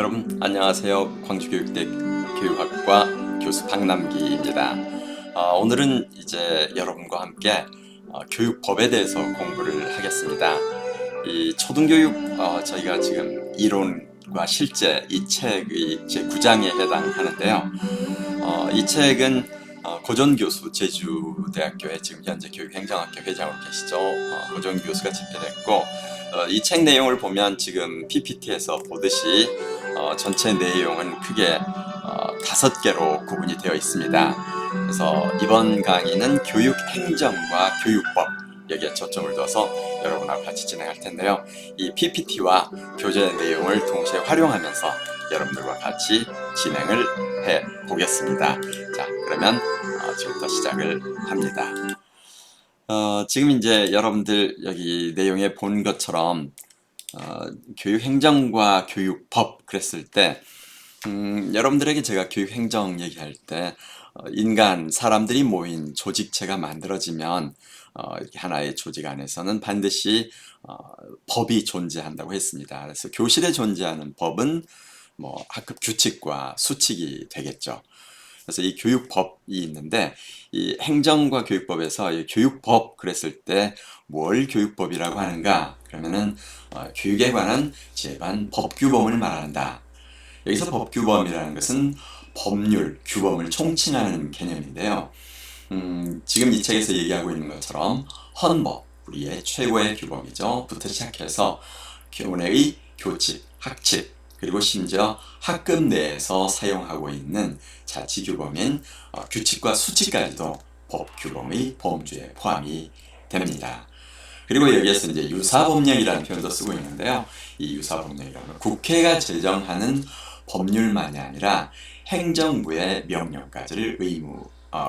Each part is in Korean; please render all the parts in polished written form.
여러분 안녕하세요. 광주교육대 교육학과 교수 박남기입니다. 오늘은 이제 여러분과 함께 교육법에 대해서 공부를 하겠습니다. 이 초등교육 저희가 지금 이론과 실제 이 책의 제9장에 해당하는데요. 이 책은 고전 교수 제주대학교의 지금 현재 교육행정학교 회장으로 계시죠. 고전 교수가 집필했고 이 책 내용을 보면 지금 PPT에서 보듯이 전체 내용은 크게 5개로 구분이 되어 있습니다. 그래서 이번 강의는 교육행정과 교육법 여기에 초점을 둬서 여러분하고 같이 진행할 텐데요. 이 PPT와 교재 내용을 동시에 활용하면서 여러분들과 같이 진행을 해 보겠습니다. 자, 그러면 지금부터 시작을 합니다. 지금 이제 여러분들 여기 내용에 본 것처럼 교육행정과 교육법 그랬을 때 여러분들에게 제가 교육행정 얘기할 때 인간, 사람들이 모인 조직체가 만들어지면 이렇게 하나의 조직 안에서는 반드시 법이 존재한다고 했습니다. 그래서 교실에 존재하는 법은 뭐 학급 규칙과 수칙이 되겠죠. 그래서 이 교육법이 있는데 이 행정과 교육법에서 이 교육법 그랬을 때 뭘 교육법이라고 하는가? 그러면은 교육에 관한 제반 법규범을 말한다. 여기서 법규범이라는 것은 법률, 규범을 총칭하는 개념인데요. 지금 이 책에서 얘기하고 있는 것처럼 헌법, 우리의 최고의 규범이죠. 부터 시작해서 교내의 교칙, 학칙, 그리고 심지어 학급 내에서 사용하고 있는 자치규범인 규칙과 수칙까지도 법규범의 범주에 포함이 됩니다. 그리고 여기에서 이제 유사법령이라는 표현도 쓰고 있는데요. 이 유사법령이라는 건 국회가 제정하는 법률만이 아니라 행정부의 명령까지를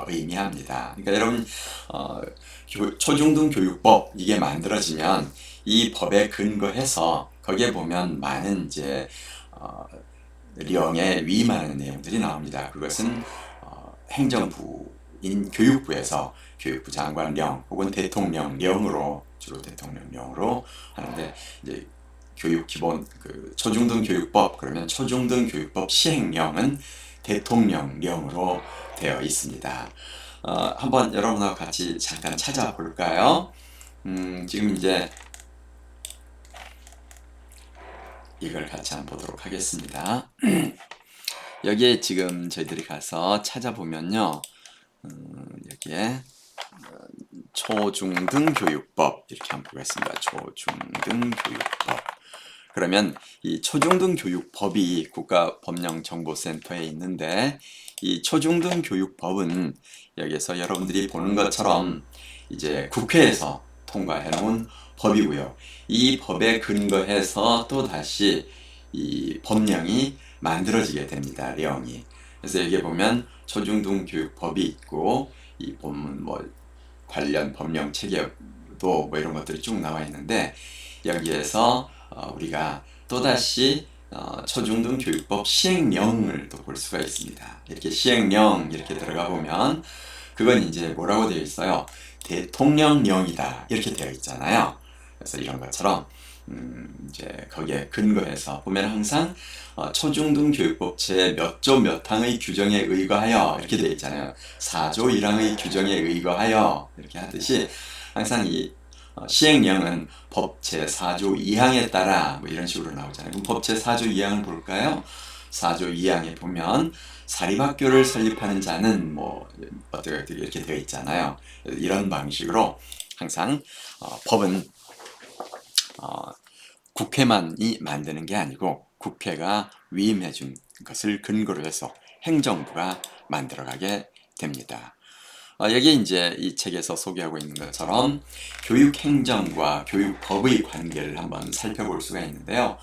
의미합니다. 그러니까 여러분 초중등 교육법 이게 만들어지면 이 법에 근거해서 거기에 보면 많은 이제 령에 위임하는 내용들이 나옵니다. 그것은 행정부인 교육부에서 교육부 장관령 혹은 대통령령으로 주로 대통령령으로 하는데 이제 교육 기본 초중등 교육법 그러면 초중등 교육법 시행령은 대통령령으로 되어 있습니다. 한번 여러분하고 같이 잠깐 찾아볼까요? 지금 이제 이걸 같이 한번 보도록 하겠습니다. 여기에 지금 저희들이 가서 찾아보면요. 여기에 초중등 교육법 이렇게 한번 보겠습니다. 초중등 교육법. 그러면 이 초중등 교육법이 국가법령정보센터에 있는데 이 초중등 교육법은 여기서 여러분들이 보는 것처럼 이제 국회에서 통과해 놓은 법이고요. 이 법에 근거해서 또 다시 이 법령이 만들어지게 됩니다. 령이. 그래서 여기에 보면 초중등 교육법이 있고 이 본문 뭐 관련 법령 체계도 뭐 이런 것들이 쭉 나와 있는데 여기에서 우리가 또다시 초중등 교육법 시행령을 또 볼 수가 있습니다. 이렇게 시행령 이렇게 들어가 보면 그건 이제 뭐라고 되어 있어요? 대통령령이다 이렇게 되어 있잖아요. 그래서 이런 것처럼 이제 거기에 근거해서 보면 항상 초중등 교육법 제 몇 조 몇 항의 규정에 의거하여 이렇게 되어 있잖아요. 4조 1항의 규정에 의거하여 이렇게 하듯이 항상 이 시행령은 법 제4조 2항에 따라 뭐 이런 식으로 나오잖아요. 그럼 법 제4조 2항을 볼까요? 4조 2항에 보면 사립학교를 설립하는 자는 뭐 어떻게 이렇게 되어 있잖아요. 이런 방식으로 항상 법은 국회만이 만드는 게 아니고 국회가 위임해 준 것을 근거로 해서 행정부가 만들어가게 됩니다. 여기 이제 이 책에서 소개하고 있는 것처럼 교육행정과 교육법의 관계를 한번 살펴볼 수가 있는데요.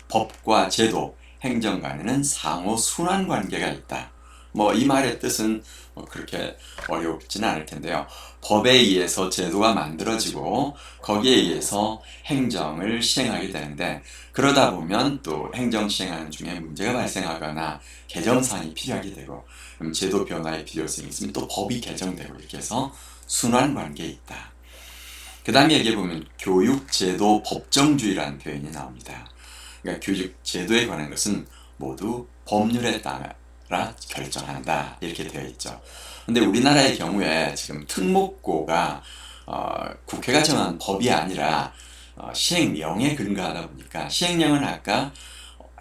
법과 제도, 행정 간에는 상호 순환 관계가 있다. 뭐 이 말의 뜻은 그렇게 어렵지는 않을 텐데요. 법에 의해서 제도가 만들어지고 거기에 의해서 행정을 시행하게 되는데 그러다 보면 또 행정 시행하는 중에 문제가 발생하거나 개정사항이 필요하게 되고 그럼 제도 변화의 필요성이 있으면 또 법이 개정되고 이렇게 해서 순환 관계에 있다. 그 다음에 여기 보면 교육제도 법정주의라는 표현이 나옵니다. 그러니까 교육 제도에 관한 것은 모두 법률에 따라 결정한다 이렇게 되어 있죠. 근데 우리나라의 경우에 지금 특목고가 국회가 정한 법이 아니라 시행령에 근거하다 보니까 시행령은 아까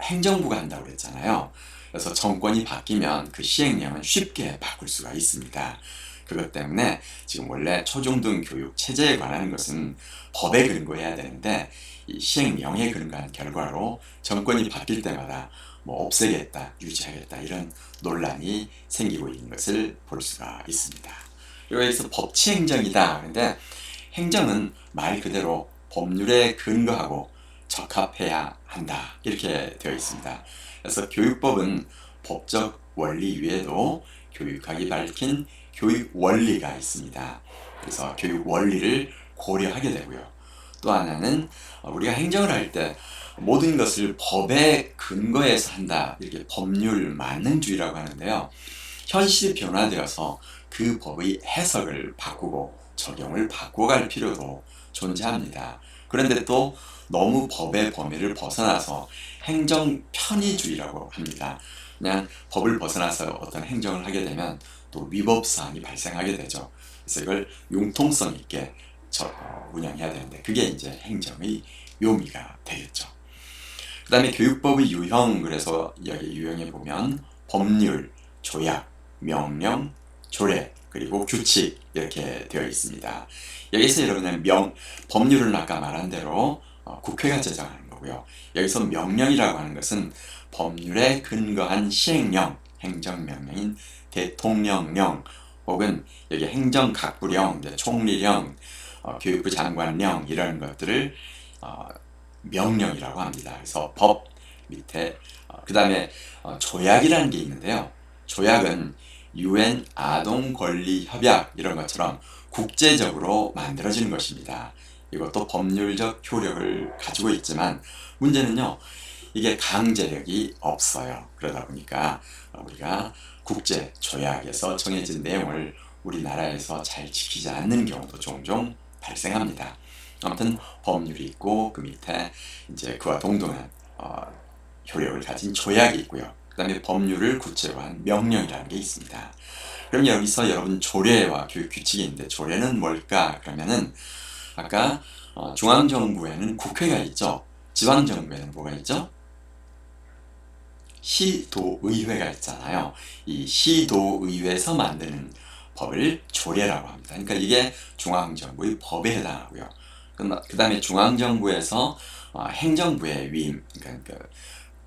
행정부가 한다고 그랬잖아요. 그래서 정권이 바뀌면 그 시행령은 쉽게 바꿀 수가 있습니다. 그것 때문에 지금 원래 초중등 교육 체제에 관한 것은 법에 근거해야 되는데 이 시행령에 근거한 결과로 정권이 바뀔 때마다 뭐 없애겠다, 유지하겠다 이런 논란이 생기고 있는 것을 볼 수가 있습니다. 그리고 여기서 법치행정이다. 그런데 행정은 말 그대로 법률에 근거하고 적합해야 한다 이렇게 되어 있습니다. 그래서 교육법은 법적 원리 위에도 교육학이 밝힌 교육 원리가 있습니다. 그래서 교육 원리를 고려하게 되고요. 또 하나는 우리가 행정을 할 때 모든 것을 법에 근거해서 한다 이렇게 법률 만능주의라고 하는데요. 현실이 변화되어서 그 법의 해석을 바꾸고 적용을 바꿔갈 필요도 존재합니다. 그런데 또 너무 법의 범위를 벗어나서 행정 편의주의라고 합니다. 그냥 법을 벗어나서 어떤 행정을 하게 되면 또 위법 사항이 발생하게 되죠. 그래서 이걸 융통성 있게 운영해야 되는데 그게 이제 행정의 묘미가 되겠죠. 그 다음에 교육법의 유형, 그래서 여기 유형에 보면 법률, 조약, 명령, 조례, 그리고 규칙 이렇게 되어 있습니다. 여기서 여러분은 법률은 아까 말한 대로 국회가 제정하는 거고요. 여기서 명령이라고 하는 것은 법률에 근거한 시행령, 행정명령인 대통령령 혹은 여기 행정각부령, 총리령, 교육부 장관령 이런 것들을 명령이라고 합니다. 그래서 법 밑에 그 다음에 조약이라는 게 있는데요. 조약은 UN 아동권리협약 이런 것처럼 국제적으로 만들어지는 것입니다. 이것도 법률적 효력을 가지고 있지만 문제는요. 이게 강제력이 없어요. 그러다 보니까 우리가 국제 조약에서 정해진 내용을 우리나라에서 잘 지키지 않는 경우도 종종 발생합니다. 아무튼 법률이 있고 그 밑에 이제 그와 동등한 효력을 가진 조약이 있고요. 그 다음에 법률을 구체화한 명령이라는 게 있습니다. 그럼 여기서 여러분 조례와 교육 규칙이 있는데 조례는 뭘까? 그러면은 아까 중앙정부에는 국회가 있죠. 지방정부에는 뭐가 있죠? 시도의회가 있잖아요. 이 시도의회에서 만드는 법을 조례라고 합니다. 그러니까 이게 중앙정부의 법에 해당하고요. 그 다음에 중앙정부에서 행정부에 위임, 그러니까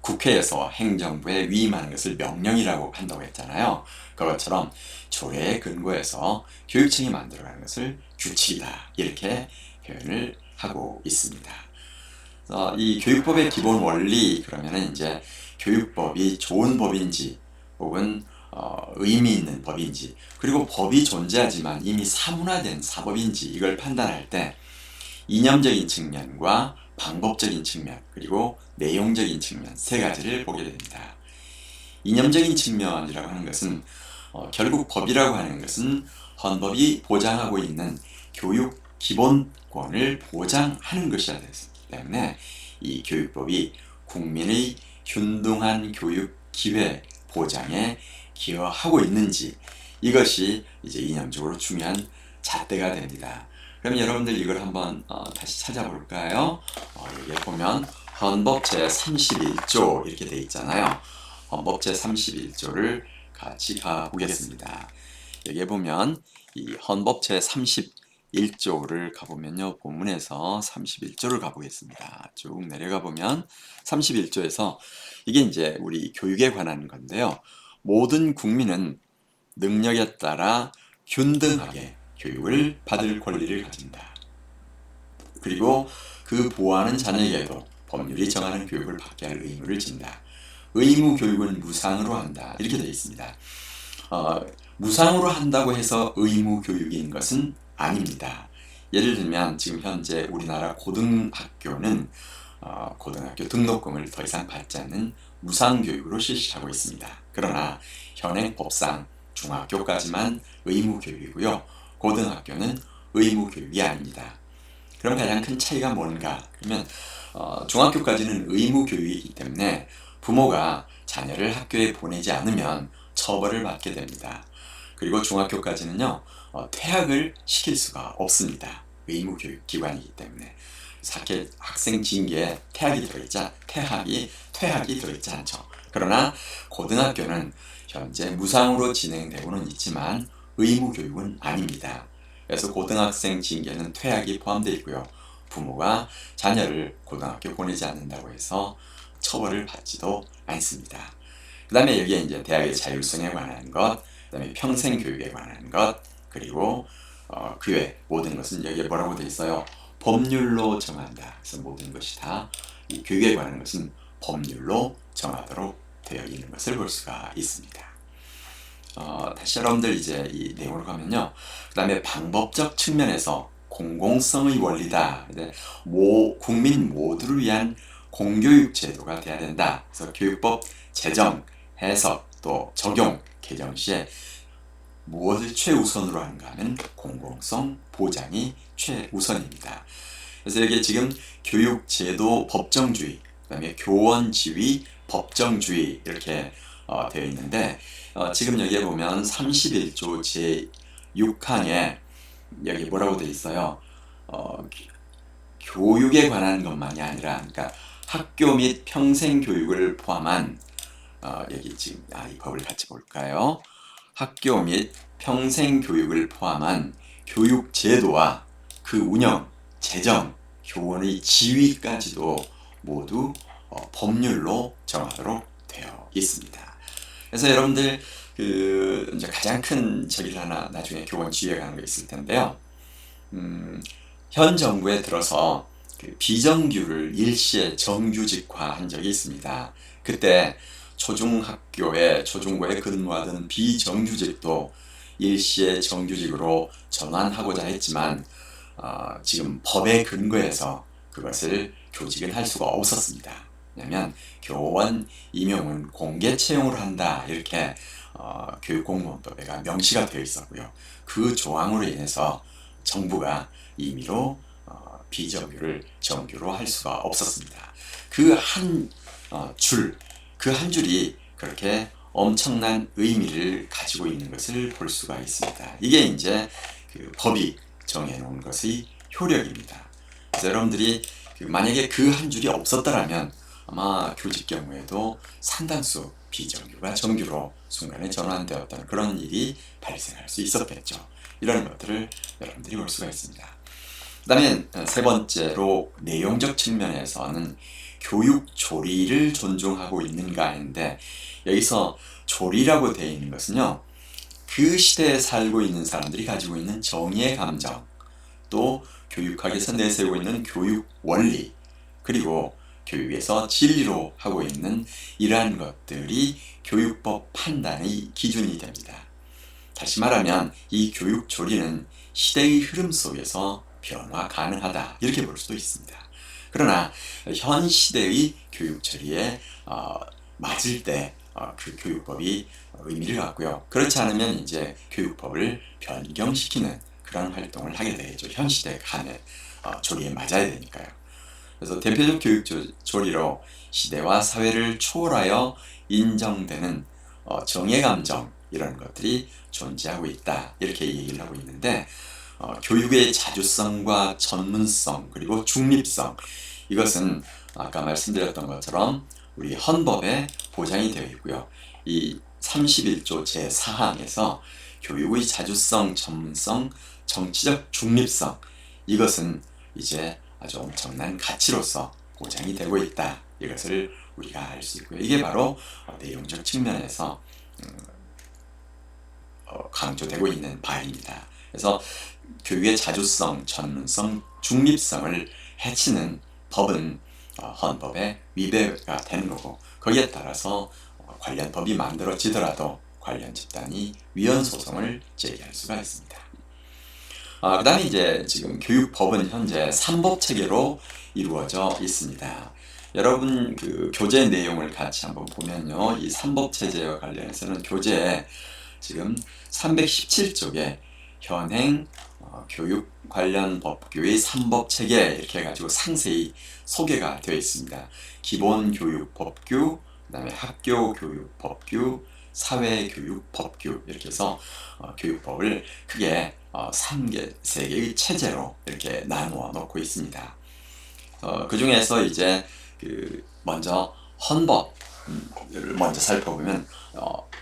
국회에서 행정부에 위임하는 것을 명령이라고 한다고 했잖아요. 그것처럼 조례에 근거해서 교육청이 만들어가는 것을 규칙이다 이렇게 표현을 하고 있습니다. 이 교육법의 기본 원리 그러면은 이제 교육법이 좋은 법인지 혹은 의미 있는 법인지 그리고 법이 존재하지만 이미 사문화된 사법인지 이걸 판단할 때 이념적인 측면과 방법적인 측면 그리고 내용적인 측면 세 가지를 보게 됩니다. 이념적인 측면이라고 하는 것은 결국 법이라고 하는 것은 헌법이 보장하고 있는 교육 기본권을 보장하는 것이어야 되기 때문에 이 교육법이 국민의 균등한 교육 기회 보장에 기여하고 있는지 이것이 이제 이념적으로 중요한 잣대가 됩니다. 그럼 여러분들 이걸 한번 다시 찾아볼까요? 여기에 보면 헌법 제31조 이렇게 돼 있잖아요. 헌법 제31조를 같이 가보겠습니다. 여기에 보면 이 헌법 제31조를 가보면요. 본문에서 31조를 가보겠습니다. 쭉 내려가 보면 31조에서 이게 이제 우리 교육에 관한 건데요. 모든 국민은 능력에 따라 균등하게 교육을 받을 권리를 가진다. 그리고 그 보호하는 자녀에게도 법률이 정하는 교육을 받게 할 의무를 진다. 의무 교육은 무상으로 한다. 이렇게 되어 있습니다. 무상으로 한다고 해서 의무 교육인 것은 아닙니다. 예를 들면 지금 현재 우리나라 고등학교는 고등학교 등록금을 더 이상 받지 않는 무상교육으로 실시하고 있습니다. 그러나 현행 법상 중학교까지만 의무교육이고요. 고등학교는 의무교육이 아닙니다. 그럼 가장 큰 차이가 뭔가? 그러면 중학교까지는 의무 교육이기 때문에 부모가 자녀를 학교에 보내지 않으면 처벌을 받게 됩니다. 그리고 중학교까지는요, 퇴학을 시킬 수가 없습니다. 의무 교육 기관이기 때문에. 학생 징계에 퇴학이 들어있지 않죠. 그러나 고등학교는 현재 무상으로 진행되고는 있지만 의무 교육은 아닙니다. 그래서 고등학생 징계는 퇴학이 포함되어 있고요. 부모가 자녀를 고등학교 보내지 않는다고 해서 처벌을 받지도 않습니다. 그 다음에 여기에 이제 대학의 자율성에 관한 것, 그 다음에 평생교육에 관한 것, 그리고 그 외 모든 것은 여기에 뭐라고 되어 있어요? 법률로 정한다. 그래서 모든 것이 다 이 교육에 관한 것은 법률로 정하도록 되어 있는 것을 볼 수가 있습니다. 다시 여러분들 이제 이 내용으로 가면요. 그 다음에 방법적 측면에서 공공성의 원리다. 국민 모두를 위한 공교육 제도가 돼야 된다. 그래서 교육법 제정, 해석, 또 적용, 개정 시에 무엇을 최우선으로 하는가 하면 공공성 보장이 최우선입니다. 그래서 여기 지금 교육제도 법정주의, 그 다음에 교원지위 법정주의 이렇게 되어 있는데 지금 여기에 보면 31조 제6항에 여기 뭐라고 되어 있어요? 교육에 관한 것만이 아니라 그러니까 학교 및 평생교육을 포함한 여기 지금 이 법을 같이 볼까요? 학교 및 평생교육을 포함한 교육제도와 그 운영, 재정, 교원의 지위까지도 모두 법률로 정하도록 되어 있습니다. 그래서 여러분들 이제 가장 큰 저기 하나 나중에 교원 지위에 관한 거 있을 텐데요. 현 정부에 들어서 비정규를 일시에 정규직화한 적이 있습니다. 그때 초중고에 근무하던 비정규직도 일시에 정규직으로 전환하고자 했지만 지금 법에 근거해서 그것을 교직은 할 수가 없었습니다. 왜냐하면 교원 임용은 공개 채용으로 한다 이렇게 교육공무원법에 명시가 되어 있었고요. 그 조항으로 인해서 정부가 임의로 비정규를 정규로 할 수가 없었습니다. 그 한 줄이 그렇게 엄청난 의미를 가지고 있는 것을 볼 수가 있습니다. 이게 이제 법이 정해놓은 것의 효력입니다. 그래서 여러분들이 만약에 그 한 줄이 없었더라면 아마 교직 경우에도 상당수 비정규가 정규로 순간에 전환되었던 그런 일이 발생할 수 있었겠죠. 이런 것들을 여러분들이 볼 수가 있습니다. 그 다음에 세 번째로 내용적 측면에서는 교육 조리를 존중하고 있는가 하는데 여기서 조리라고 되어 있는 것은요. 그 시대에 살고 있는 사람들이 가지고 있는 정의의 감정, 또 교육학에서 내세우고 있는 교육 원리, 그리고 교육에서 진리로 하고 있는 이러한 것들이 교육법 판단의 기준이 됩니다. 다시 말하면 이 교육 조리는 시대의 흐름 속에서 변화 가능하다 이렇게 볼 수도 있습니다. 그러나 현 시대의 교육 처리에 맞을 때 그 교육법이 의미를 갖고요. 그렇지 않으면 이제 교육법을 변경시키는 그런 활동을 하게 되죠. 현 시대 간의 조리에 맞아야 되니까요. 그래서 대표적 교육 조리로 시대와 사회를 초월하여 인정되는 정의 감정 이런 것들이 존재하고 있다 이렇게 얘기를 하고 있는데 교육의 자주성과 전문성 그리고 중립성 이것은 아까 말씀드렸던 것처럼 우리 헌법에 보장이 되어 있고요. 이 31조 제4항에서 교육의 자주성, 전문성, 정치적 중립성 이것은 이제 아주 엄청난 가치로서 보장이 되고 있다. 이것을 우리가 알 수 있고요. 이게 바로 내용적 측면에서 강조되고 있는 바입니다. 그래서 교육의 자주성, 전문성, 중립성을 해치는 법은 헌법에 위배가 되는 거고 거기에 따라서 관련 법이 만들어지더라도 관련 집단이 위헌 소송을 제기할 수가 있습니다. 그 다음에 이제 지금 교육법은 현재 3법 체계로 이루어져 있습니다. 여러분 교재 내용을 같이 한번 보면요. 이 3법 체제와 관련해서는 교재에 지금 317쪽에 현행 교육 관련 법규의 3법 체계 이렇게 해가지고 상세히 소개가 되어 있습니다. 기본교육법규, 그 다음에 학교교육법규, 사회교육법규 이렇게 해서 교육법을 크게 3개, 3개의 체제로 이렇게 나누어 놓고 있습니다. 그 중에서 이제 먼저 헌법을 먼저 살펴보면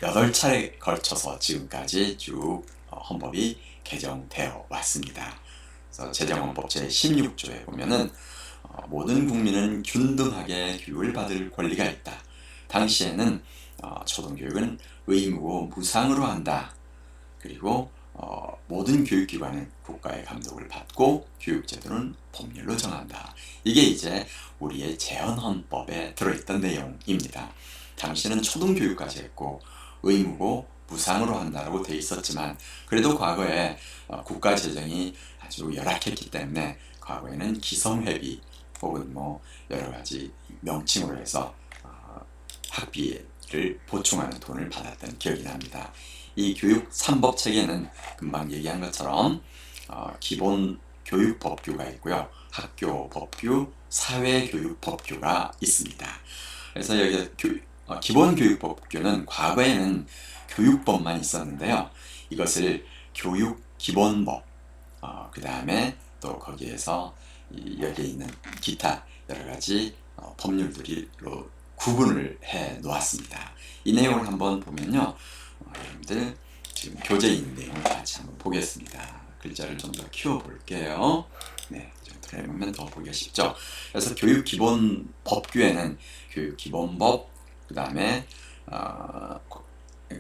8차례 걸쳐서 지금까지 쭉 헌법이 개정되어 왔습니다. 그래서 제정헌법 제16조에 보면은 모든 국민은 균등하게 교육을 받을 권리가 있다. 당시에는 초등교육은 의무고 무상으로 한다. 그리고 모든 교육기관은 국가의 감독을 받고 교육제도는 법률로 정한다. 이게 이제 우리의 재헌헌법에 들어있던 내용입니다. 당시는 초등교육까지 했고 의무고 무상으로 한다고 돼 있었지만 그래도 과거에 국가 재정이 아주 열악했기 때문에 과거에는 기성회비 혹은 뭐 여러 가지 명칭으로 해서 학비를 보충하는 돈을 받았던 기억이 납니다. 이 교육 3법 체계는 금방 얘기한 것처럼 기본 교육법규가 있고요. 학교법규, 사회교육법규가 있습니다. 그래서 여기 기본 교육법규는 과거에는 교육법만 있었는데요. 이것을 교육기본법, 그 다음에 또 거기에서 여기에 있는 기타 여러 가지 법률들로 구분을 해 놓았습니다. 이 내용을 한번 보면요. 여러분들 지금 교재에 있는 내용을 같이 한번 보겠습니다. 글자를 좀 더 키워 볼게요. 네, 그러면 더 보기가 쉽죠. 그래서 교육기본법규에는 교육기본법, 그 다음에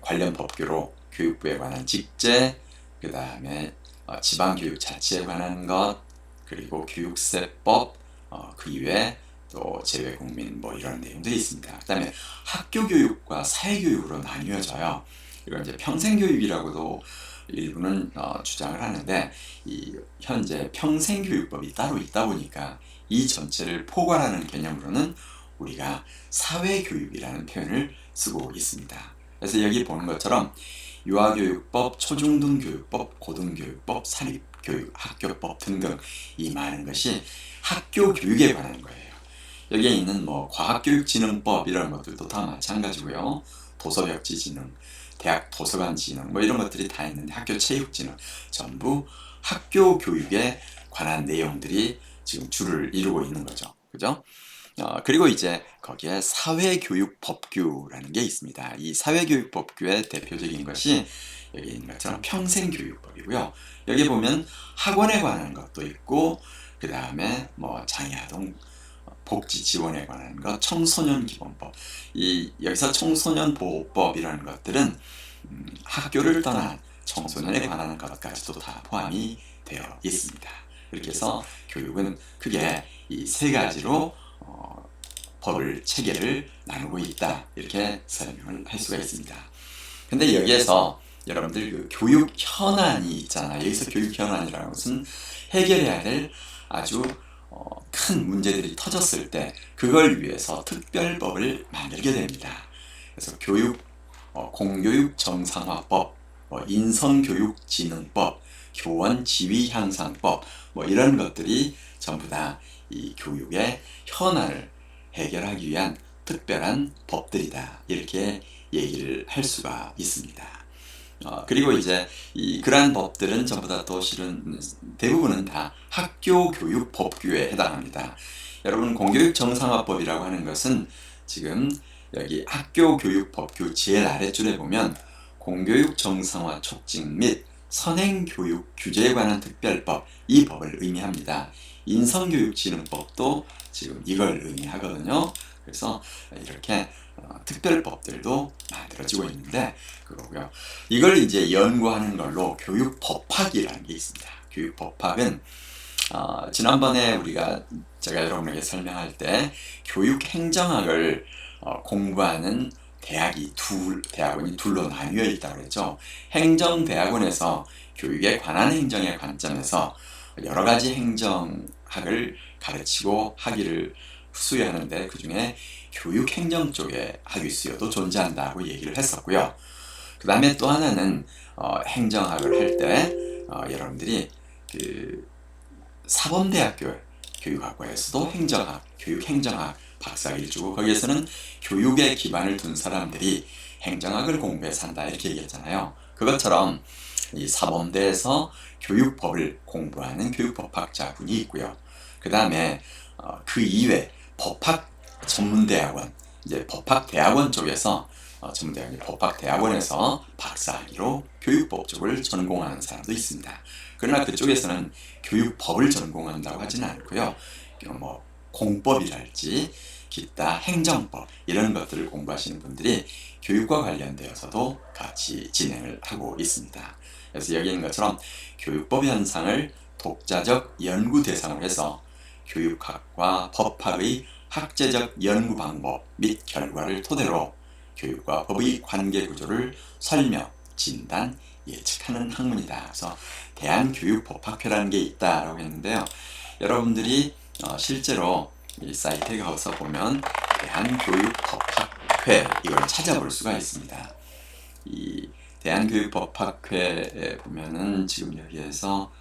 관련 법규로 교육부에 관한 직제, 그 다음에 지방교육자치에 관한 것, 그리고 교육세법, 그 이외에 또 재외국민 뭐 이런 내용들이 있습니다. 그 다음에 학교교육과 사회교육으로 나뉘어져요. 이걸 이제 평생교육이라고도 일부는 주장을 하는데 이 현재 평생교육법이 따로 있다 보니까 이 전체를 포괄하는 개념으로는 우리가 사회교육이라는 표현을 쓰고 있습니다. 그래서 여기 보는 것처럼 유아교육법, 초중등교육법, 고등교육법, 사립교육, 학교법 등등 이 많은 것이 학교교육에 관한 거예요. 여기에 있는 뭐 과학교육진흥법 이런 것들도 다 마찬가지고요. 도서벽지진흥, 대학 도서관진흥 뭐 이런 것들이 다 있는데 학교체육진흥 전부 학교교육에 관한 내용들이 지금 줄을 이루고 있는 거죠. 그죠? 그리고 이제 거기에 사회교육법규라는 게 있습니다. 이 사회교육법규의 대표적인 것이 여기 있는 것처럼 평생교육법이고요. 여기 보면 학원에 관한 것도 있고 그 다음에 뭐 장애아동 복지 지원에 관한 것, 청소년 기본법. 여기서 청소년 보호법이라는 것들은 학교를 떠난 청소년에 관한 것까지도 다 포함이 되어 있습니다. 이렇게 해서 교육은 크게 이 세 가지로 법을 체계를 나누고 있다 이렇게 설명을 할 수가 있습니다. 근데 여기에서 여러분들 그 교육 현안이 있잖아요. 여기서 교육 현안이라는 것은 해결해야 될 아주 큰 문제들이 터졌을 때 그걸 위해서 특별법을 만들게 됩니다. 그래서 공교육 정상화법, 인성교육진흥법, 교원지위향상법 이런 것들이 전부 다 이 교육의 현안을 해결하기 위한 특별한 법들이다 이렇게 얘기를 할 수가 있습니다. 그리고 이제 그러한 법들은 전부 다 또 실은 대부분은 다 학교교육 법규에 해당합니다. 여러분 공교육 정상화법이라고 하는 것은 지금 여기 학교교육 법규 제일 아래줄에 보면 공교육 정상화 촉진 및 선행교육 규제에 관한 특별법 이 법을 의미합니다. 인성교육진흥법도 지금 이걸 의미하거든요. 그래서 이렇게 특별법들도 만들어지고 있는데 그거고요. 이걸 이제 연구하는 걸로 교육법학이라는 게 있습니다. 교육법학은 지난번에 제가 여러분에게 설명할 때 교육행정학을 공부하는 대학원이 둘로 나뉘어 있다고 그랬죠. 행정대학원에서 교육에 관한 행정의 관점에서 여러 가지 행정학을 가르치고 학위를 수여하는데 그 중에 교육행정 쪽에 학위 수여도 존재한다고 얘기를 했었고요. 그 다음에 또 하나는 행정학을 할 때 여러분들이 그 사범대학교 교육학과에서도 교육행정학 박사학위를 주고 거기에서는 교육에 기반을 둔 사람들이 행정학을 공부해서 한다 이렇게 얘기했잖아요. 그것처럼 이 사범대에서 교육법을 공부하는 교육법학자분이 있고요. 그 다음에 그 이외 법학 전문대학원, 이제 법학대학원 쪽에서 전문대학원, 법학대학원에서 박사학위로 교육법 쪽을 전공하는 사람도 있습니다. 그러나 그쪽에서는 교육법을 전공한다고 하지는 않고요. 뭐 공법이랄지 기타 행정법 이런 것들을 공부하시는 분들이 교육과 관련되어서도 같이 진행을 하고 있습니다. 그래서 여기 있는 것처럼 교육법 현상을 독자적 연구 대상으로 해서 교육학과 법학의 학제적 연구 방법 및 결과를 토대로 교육과 법의 관계 구조를 설명, 진단, 예측하는 학문이다. 그래서 대한교육법학회라는 게 있다라고 했는데요. 여러분들이 실제로 이 사이트에 가서 보면 대한교육법학회 이걸 찾아볼 수가 있습니다. 이 대한교육법학회에 보면은 지금 여기에서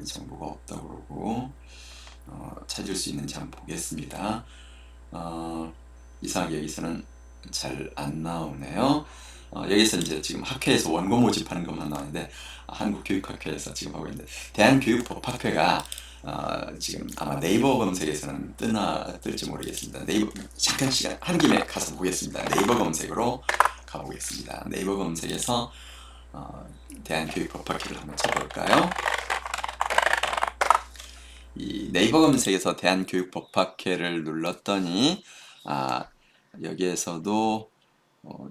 이 정보가 없다고 그러고 찾을 수 있는지 한번 보겠습니다. 이상하게 여기서는 잘 안 나오네요. 여기서 이제 지금 학회에서 원고 모집하는 것만 나오는데 한국교육학회에서 지금 하고 있는데 대한교육법학회가 지금 아마 네이버 검색에서는 뜰지 모르겠습니다. 네이버 잠깐 시간 한 김에 가서 보겠습니다. 네이버 검색으로 가보겠습니다. 네이버 검색에서 대한교육법학회를 한번 쳐볼까요? 이 네이버 검색에서 대한교육법학회를 눌렀더니 여기에서도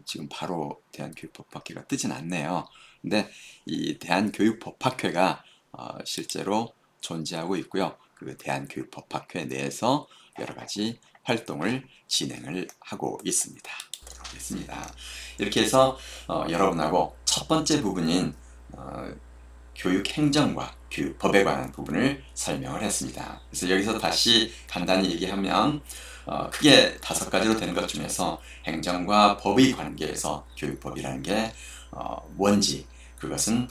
지금 바로 대한교육법학회가 뜨진 않네요. 근데 이 대한교육법학회가 실제로 존재하고 있고요. 그 대한교육법학회 내에서 여러 가지 활동을 진행을 하고 있습니다. 이렇게 해서 여러분하고 첫 번째 부분인 교육행정과 교육법에 관한 부분을 설명을 했습니다. 그래서 여기서 다시 간단히 얘기하면 크게 5가지로 되는 것 중에서 행정과 법의 관계에서 교육법이라는 게 뭔지, 그것은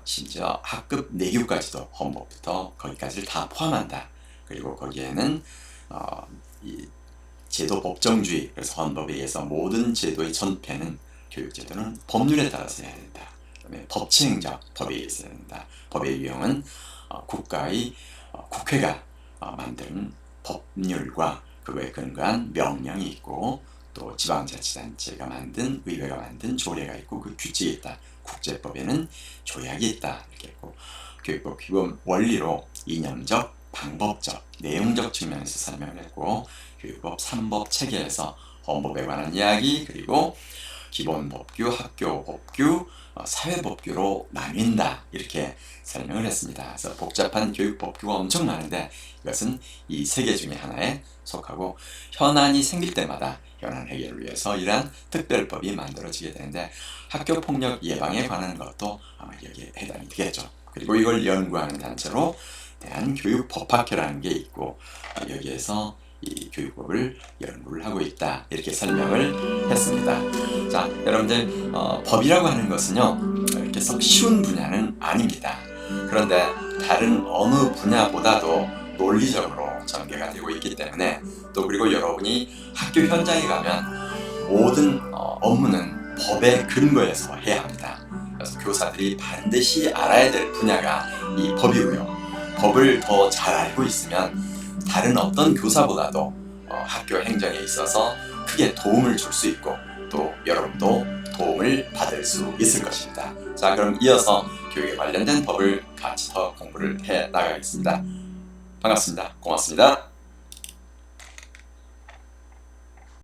심지어 학급 내규까지도 헌법부터 거기까지를 다 포함한다. 그리고 거기에는 이 제도 법정주의, 그래서 헌법에 의해서 모든 제도의 전폐는 교육제도는 법률에 따라서 해야 된다. 그다음에 법치행정, 법에 의해서 해야 된다. 법의 유형은 국가의 국회가 만든 법률과 그거에 근거한 명령이 있고 또 지방자치단체가 만든 의회가 만든 조례가 있고 그 규칙이 있다. 국제법에는 조약이 있다. 이렇게 했고 교육법 기본 원리로 이념적, 방법적, 내용적 측면에서 설명을 했고 교육법 3법 체계에서 헌법에 관한 이야기 그리고 기본법규, 학교법규, 사회법규로 나뉜다 이렇게 설명을 했습니다. 그래서 복잡한 교육법규가 엄청 많은데 이것은 이 3개 중에 하나에 속하고 현안이 생길 때마다 현안 해결을 위해서 이러한 특별법이 만들어지게 되는데 학교폭력 예방에 관한 것도 아마 여기에 해당이 되겠죠. 그리고 이걸 연구하는 단체로 대한교육법학회라는 게 있고 여기에서 이 교육법을 연구를 하고 있다 이렇게 설명을 했습니다. 자, 여러분들 법이라고 하는 것은요 이렇게 썩 쉬운 분야는 아닙니다. 그런데 다른 어느 분야보다도 논리적으로 전개가 되고 있기 때문에 또 그리고 여러분이 학교 현장에 가면 모든 업무는 법에 근거해서 해야 합니다. 그래서 교사들이 반드시 알아야 될 분야가 이 법이고요. 법을 더 잘 알고 있으면 다른 어떤 교사보다도 학교 행정에 있어서 크게 도움을 줄 수 있고 또 여러분도 도움을 받을 수 있을 것입니다. 자, 그럼 이어서 교육에 관련된 법을 같이 더 공부를 해 나가겠습니다. 반갑습니다. 고맙습니다.